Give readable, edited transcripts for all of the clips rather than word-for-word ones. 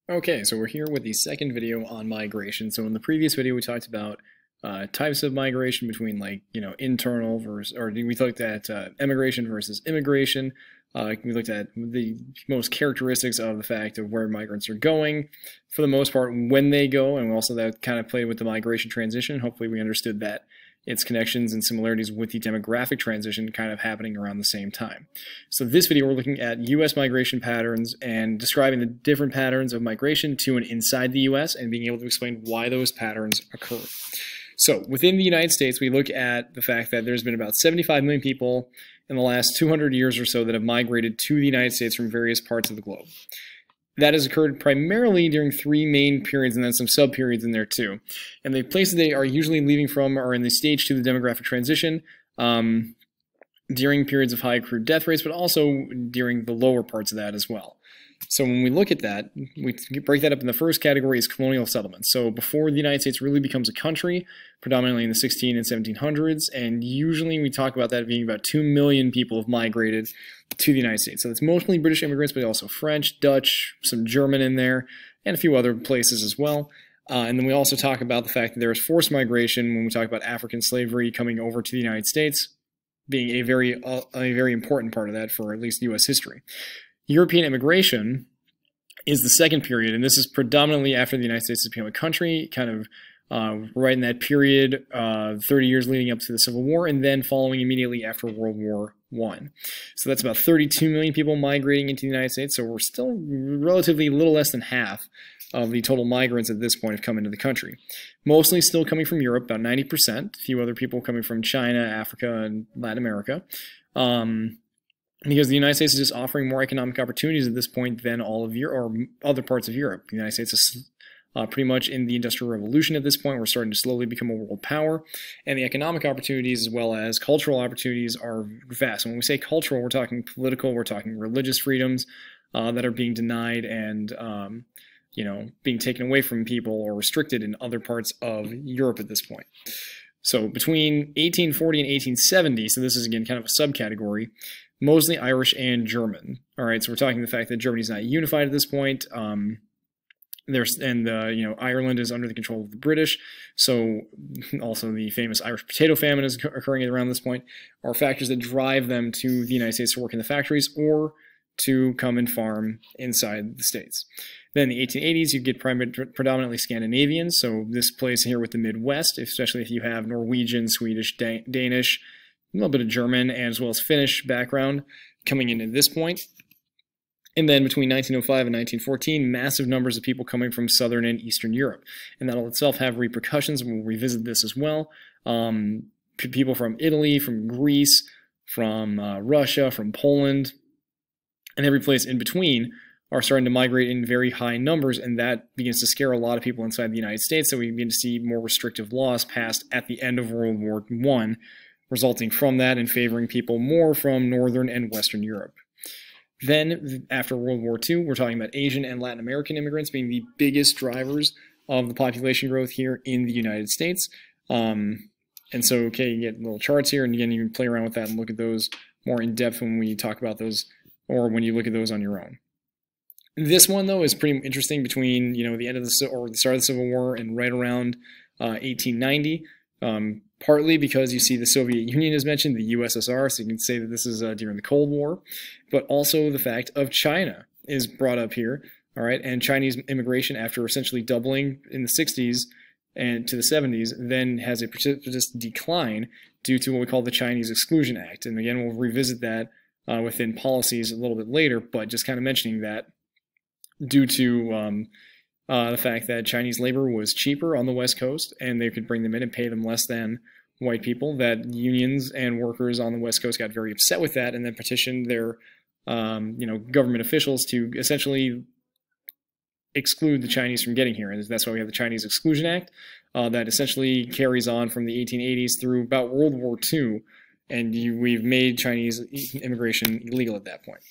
Okay, so we're here with the second video on migration. So in the previous video, we talked about types of migration between internal versus, or we looked at emigration versus immigration. We looked at the most characteristics of the fact of where migrants are going, for the most part, when they go, and also that kind of played with the migration transition. Hopefully we understood that its connections and similarities with the demographic transition kind of happening around the same time. So this video, we're looking at U.S. migration patterns and describing the different patterns of migration to and inside the U.S. and being able to explain why those patterns occur. So within the United States, we look at the fact that there's been about 75 million people in the last 200 years or so that have migrated to the United States from various parts of the globe. That has occurred primarily during three main periods and then some sub-periods in there too. And the places they are usually leaving from are in the stage 2 of the demographic transition, during periods of high accrued death rates, but also during the lower parts of that as well. So when we look at that, we break that up in the first category as colonial settlements. So before the United States really becomes a country, predominantly in the 16 and 1700s, and usually we talk about that being about 2 million people have migrated to the United States. So it's mostly British immigrants, but also French, Dutch, some German in there, and a few other places as well. And then we also talk about the fact that there is forced migration when we talk about African slavery coming over to the United States, being a very important part of that for at least U.S. history. European immigration is the second period, and this is predominantly after the United States has become a country, kind of right in that period, 30 years leading up to the Civil War, and then following immediately after World War I. So that's about 32 million people migrating into the United States, so we're still relatively a little less than half of the total migrants at this point have come into the country. Mostly still coming from Europe, about 90%, a few other people coming from China, Africa, and Latin America. Because the United States is just offering more economic opportunities at this point than all of Europe or other parts of Europe. The United States is pretty much in the Industrial Revolution at this point. We're starting to slowly become a world power, and the economic opportunities as well as cultural opportunities are vast. When we say cultural, we're talking political, we're talking religious freedoms that are being denied and being taken away from people or restricted in other parts of Europe at this point. So between 1840 and 1870, so this is again kind of a subcategory, mostly Irish and German. All right, so we're talking the fact that Germany is not unified at this point. Ireland is under the control of the British. So also the famous Irish potato famine is occurring around this point, are factors that drive them to the United States to work in the factories or to come and farm inside the States. Then in the 1880s, you get predominantly Scandinavian. So this plays here with the Midwest, especially if you have Norwegian, Swedish, Danish, a little bit of German, and as well as Finnish background coming in at this point. And then between 1905 and 1914, massive numbers of people coming from Southern and Eastern Europe. And that'll itself have repercussions, and we'll revisit this as well. People from Italy, from Greece, from Russia, from Poland, and every place in between are starting to migrate in very high numbers, and that begins to scare a lot of people inside the United States. So we begin to see more restrictive laws passed at the end of World War I, resulting from that and favoring people more from Northern and Western Europe. Then, after World War II, we're talking about Asian and Latin American immigrants being the biggest drivers of the population growth here in the United States. And so, okay, you get little charts here, and again, you can play around with that and look at those more in depth when we talk about those, or when you look at those on your own. This one, though, is pretty interesting between, the end of the start of the Civil War and right around 1890. Partly because you see the Soviet Union is mentioned, the USSR, so you can say that this is during the Cold War, but also the fact of China is brought up here, all right, and Chinese immigration after essentially doubling in the 60s and to the 70s then has a precipitous decline due to what we call the Chinese Exclusion Act. And again, we'll revisit that within policies a little bit later, but just kind of mentioning that due to the fact that Chinese labor was cheaper on the West Coast and they could bring them in and pay them less than white people, that unions and workers on the West Coast got very upset with that and then petitioned their government officials to essentially exclude the Chinese from getting here. And that's why we have the Chinese Exclusion Act that essentially carries on from the 1880s through about World War II, and we've made Chinese immigration illegal at that point.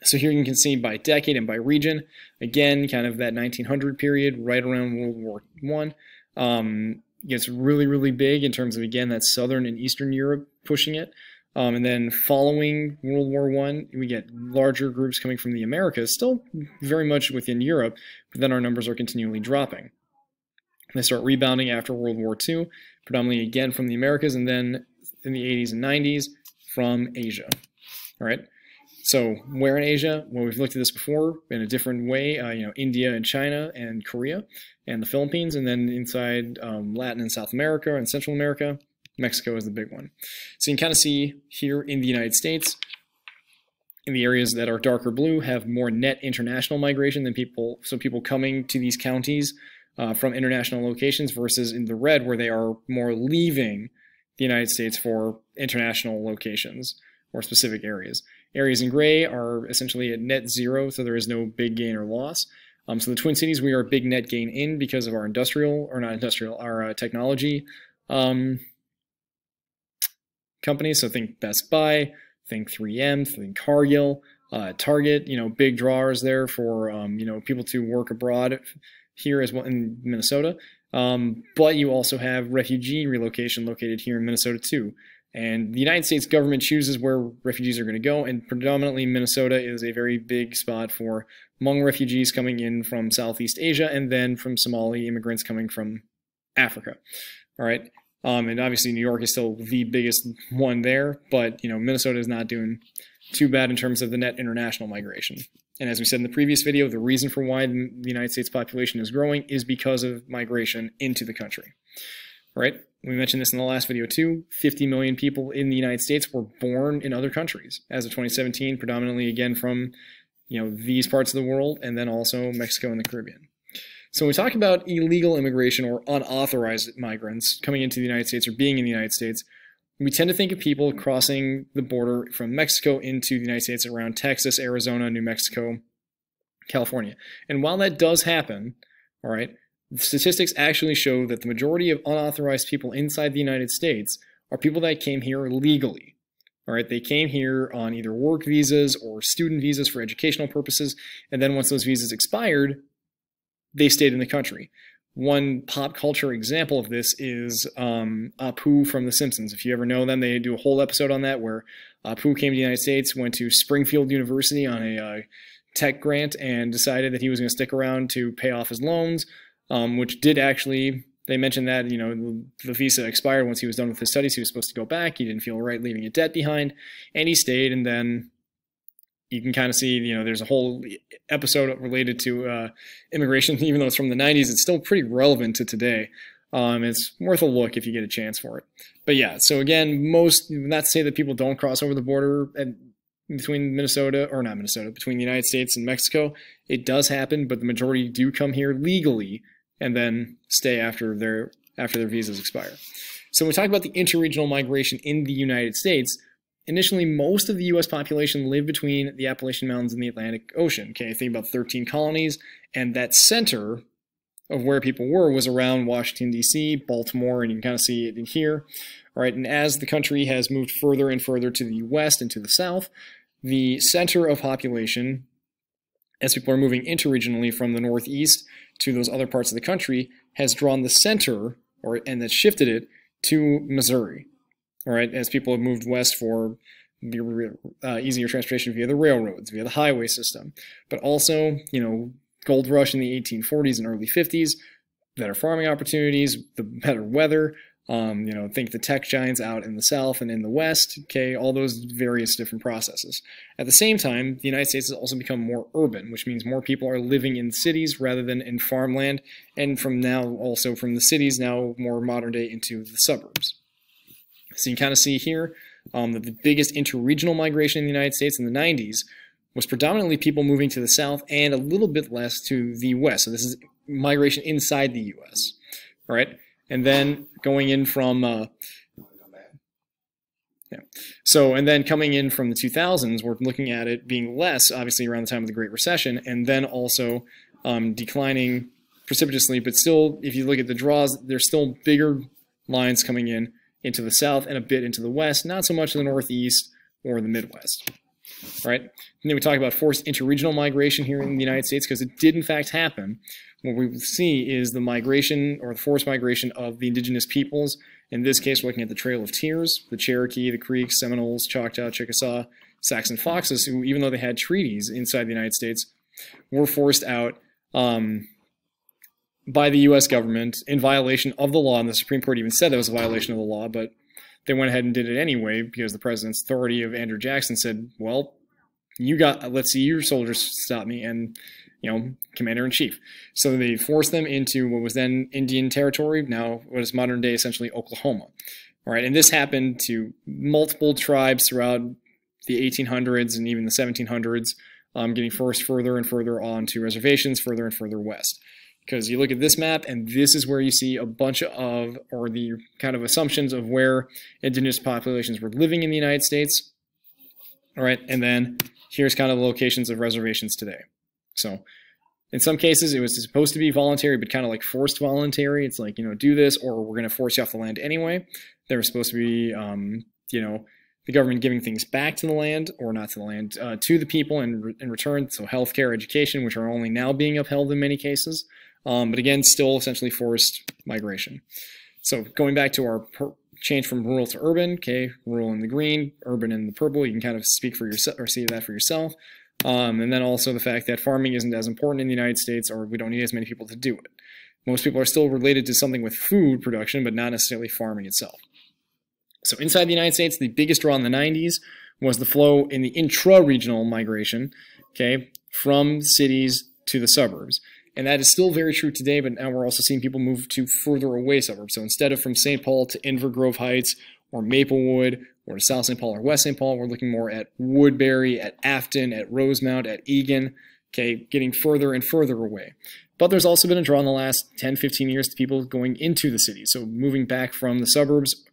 So here you can see by decade and by region, again, kind of that 1900 period, right around World War I, gets really, really big in terms of, again, that Southern and Eastern Europe pushing it. And then following World War I, we get larger groups coming from the Americas, still very much within Europe, but then our numbers are continually dropping. They start rebounding after World War II, predominantly again from the Americas, and then in the 80s and 90s from Asia. All right. So where in Asia? Well, we've looked at this before in a different way. India and China and Korea and the Philippines, and then inside Latin and South America and Central America, Mexico is the big one. So you can kind of see here in the United States, in the areas that are darker blue, have more net international migration than people. So people coming to these counties from international locations versus in the red where they are more leaving the United States for international locations or specific areas. Areas in gray are essentially at net zero, so there is no big gain or loss. So the Twin Cities, we are a big net gain in because of our our technology companies. So think Best Buy, think 3M, think Cargill, Target, big drawers there for, people to work abroad here as well in Minnesota. But you also have refugee relocation located here in Minnesota too. And the United States government chooses where refugees are going to go, and predominantly Minnesota is a very big spot for Hmong refugees coming in from Southeast Asia and then from Somali immigrants coming from Africa. All right. And obviously New York is still the biggest one there, but Minnesota is not doing too bad in terms of the net international migration. And as we said in the previous video, the reason for why the United States population is growing is because of migration into the country. All right. We mentioned this in the last video too. 50 million people in the United States were born in other countries as of 2017, predominantly again from these parts of the world, and then also Mexico and the Caribbean. So when we talk about illegal immigration or unauthorized migrants coming into the United States or being in the United States, we tend to think of people crossing the border from Mexico into the United States around Texas, Arizona, New Mexico, California. And while that does happen, all right, statistics actually show that the majority of unauthorized people inside the United States are people that came here legally. All right, they came here on either work visas or student visas for educational purposes, and then once those visas expired, they stayed in the country. One pop culture example of this is Apu from The Simpsons. If you ever know them, they do a whole episode on that where Apu came to the United States, went to Springfield University on a tech grant, and decided that he was going to stick around to pay off his loans. Which did actually, they mentioned that, the visa expired once he was done with his studies. He was supposed to go back. He didn't feel right leaving a debt behind, and he stayed. And then you can kind of see, there's a whole episode related to immigration. Even though it's from the 90s, it's still pretty relevant to today. It's worth a look if you get a chance for it. But yeah, so again, not to say that people don't cross over the border between between the United States and Mexico. It does happen, but the majority do come here legally and then stay after their visas expire. So when we talk about the interregional migration in the United States, initially most of the U.S. population lived between the Appalachian Mountains and the Atlantic Ocean. Okay, think about 13 colonies, and that center of where people were was around Washington, D.C., Baltimore, and you can kind of see it in here. All right, and as the country has moved further and further to the west and to the south, the center of population, as people are moving interregionally from the northeast to those other parts of the country, has drawn the center, and that's shifted it to Missouri. All right, as people have moved west for easier transportation via the railroads, via the highway system, but also, gold rush in the 1840s and early 50s, better farming opportunities, the better weather. Think the tech giants out in the south and in the west, okay, all those various different processes. At the same time, the United States has also become more urban, which means more people are living in cities rather than in farmland, and from the cities now more modern day into the suburbs. So you can kind of see here that the biggest interregional migration in the United States in the 90s was predominantly people moving to the south and a little bit less to the west. So this is migration inside the U.S., all right? And then going in from, and then coming in from the 2000s, we're looking at it being less, obviously around the time of the Great Recession, and then also declining precipitously. But still, if you look at the draws, there's still bigger lines coming in into the south and a bit into the west, not so much in the northeast or the Midwest. right? And then we talk about forced interregional migration here in the United States, because it did in fact happen. What we see is the migration, or the forced migration, of the indigenous peoples. In this case, we're looking at the Trail of Tears, the Cherokee, the Creeks, Seminoles, Choctaw, Chickasaw, Saxon Foxes, who, even though they had treaties inside the United States, were forced out by the U.S. government in violation of the law. And the Supreme Court even said that was a violation of the law, but they went ahead and did it anyway, because the president's authority of Andrew Jackson said, well, let's see your soldiers stop me, and, commander-in-chief. So they forced them into what was then Indian Territory, now what is modern day essentially Oklahoma. All right, and this happened to multiple tribes throughout the 1800s and even the 1700s, getting forced further and further onto reservations, further and further west. Because you look at this map, and this is where you see a bunch of, or the kind of assumptions of where indigenous populations were living in the United States. All right, and then here's kind of the locations of reservations today. So in some cases, it was supposed to be voluntary, but kind of like forced voluntary. It's like, do this, or we're going to force you off the land anyway. There was supposed to be, the government giving things back to the land, or not to the land, to the people in return. So healthcare, education, which are only now being upheld in many cases. But again, still essentially forced migration. So going back to our change from rural to urban, okay, rural in the green, urban in the purple, you can kind of speak for yourself, or see that for yourself. And then also the fact that farming isn't as important in the United States, or we don't need as many people to do it. Most people are still related to something with food production, but not necessarily farming itself. So inside the United States, the biggest draw in the 90s was the flow in the intra-regional migration, okay, from cities to the suburbs. And that is still very true today, but now we're also seeing people move to further away suburbs. So instead of from St. Paul to Inver Grove Heights, or Maplewood, or to South St. Paul or West St. Paul, we're looking more at Woodbury, at Afton, at Rosemount, at Eagan, okay, getting further and further away. But there's also been a draw in the last 10, 15 years to people going into the city, so moving back from the suburbs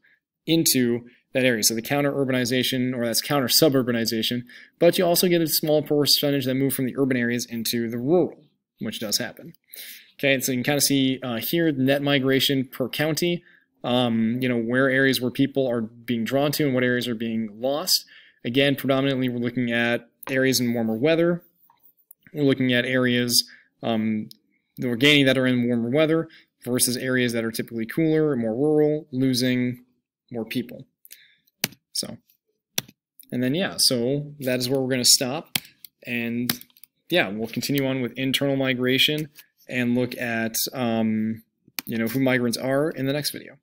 into that area. So the counter-urbanization, or that's counter-suburbanization, but you also get a small percentage that move from the urban areas into the rural, which does happen. Okay, and so you can kind of see here net migration per county, where areas where people are being drawn to and what areas are being lost. Again, predominantly we're looking at areas in warmer weather. We're looking at areas that we're gaining that are in warmer weather versus areas that are typically cooler, more rural, losing more people. So, and then yeah, so that is where we're going to stop. And yeah, we'll continue on with internal migration and look at, who migrants are in the next video.